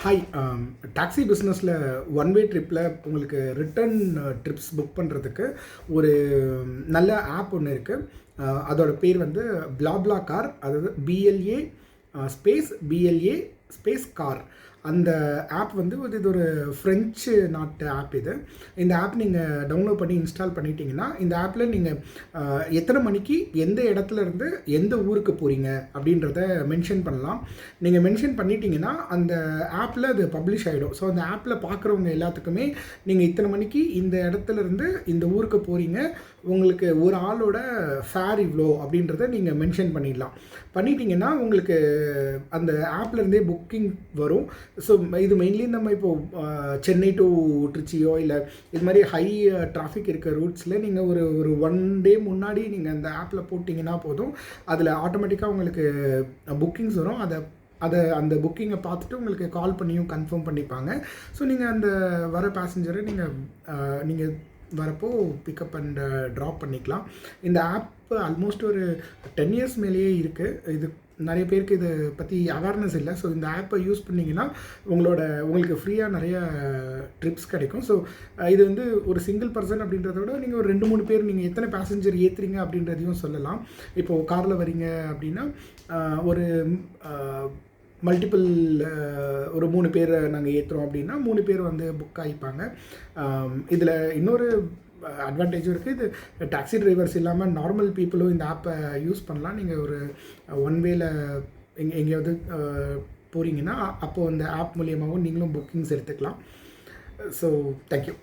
Hi. Taxi பிஸ்னஸில் one way ட்ரிப்பில் உங்களுக்கு ரிட்டர்ன் ட்ரிப்ஸ் புக் பண்ணுறதுக்கு ஒரு நல்ல ஆப் ஒன்று இருக்குது. அதோட பேர் வந்து பிளாப்லா கார். அதாவது BLA கார். அந்த ஆப் வந்து இது ஒரு ஃப்ரெஞ்சு நாட்டு ஆப். இந்த ஆப் நீங்கள் டவுன்லோட் பண்ணி இன்ஸ்டால் பண்ணிட்டீங்கன்னா, இந்த ஆப்பில் நீங்கள் எத்தனை மணிக்கு எந்த இடத்துல இருந்து எந்த ஊருக்கு போகிறீங்க அப்படின்றத மென்ஷன் பண்ணலாம். நீங்கள் மென்ஷன் பண்ணிட்டீங்கன்னா அந்த ஆப்பில் அது பப்ளிஷ் ஆகிடும். ஸோ அந்த ஆப்பில் பார்க்குறவங்க எல்லாத்துக்குமே நீங்கள் இத்தனை மணிக்கு இந்த இடத்துல இருந்து இந்த ஊருக்கு போகிறீங்க, உங்களுக்கு ஒரு ஆளோட ஃபேர் இவ்வளோ அப்படின்றத நீங்கள் மென்ஷன் பண்ணிட்டீங்கன்னா உங்களுக்கு அந்த ஆப்லேருந்தே புக்கிங் வரும். ஸோ இது மெயின்லி நம்ம இப்போது சென்னை டு ட்ரிச்சியோ இல்லை இது மாதிரி ஹை டிராஃபிக் இருக்க ரூட்ஸில் நீங்கள் ஒரு 1 டே முன்னாடி நீங்கள் அந்த ஆப்பில் போட்டிங்கன்னா போதும், அதில் ஆட்டோமேட்டிக்காக உங்களுக்கு புக்கிங்ஸ் வரும். அந்த புக்கிங்கை பார்த்துட்டு உங்களுக்கு கால் பண்ணியும் கன்ஃபார்ம் பண்ணிப்பாங்க. ஸோ நீங்கள் அந்த வர பேசஞ்சரை நீங்கள் வரப்போ பிக்கப் அண்ட் ட்ராப் பண்ணிக்கலாம். இந்த ஆப் ஆல்மோஸ்ட் ஒரு 10 இயர்ஸ் மேலேயே இருக்குது. இது நிறைய பேருக்கு இதை பற்றி அவேர்னஸ் இல்லை. ஸோ இந்த ஆப்பை யூஸ் பண்ணிங்கன்னா உங்களுக்கு ஃப்ரீயாக நிறைய ட்ரிப்ஸ் கிடைக்கும். ஸோ இது வந்து ஒரு சிங்கிள் பர்சன் அப்படின்றத விட நீங்கள் ஒரு 2-3 பேர் நீங்கள் எத்தனை பேசஞ்சர் ஏற்றுறீங்க அப்படின்றதையும் சொல்லலாம். இப்போது காரில் வரீங்க அப்படின்னா ஒரு மல்டிபிள் ஒரு 3 பேர் நாங்கள் ஏற்றுறோம் அப்படின்னா 3 பேர் வந்து புக் ஆகிப்பாங்க. இதில் இன்னொரு அட்வான்டேஜும் இருக்குது. இது டாக்ஸி டிரைவர்ஸ் இல்லாமல் நார்மல் பீப்புளும் இந்த ஆப்பை யூஸ் பண்ணலாம். நீங்கள் ஒரு ஒன் வேல எங்கேயாவது போகிறீங்கன்னா அப்போது அந்த ஆப் மூலியமாகவும் நீங்களும் புக்கிங்ஸ் எடுத்துக்கலாம். So thank you.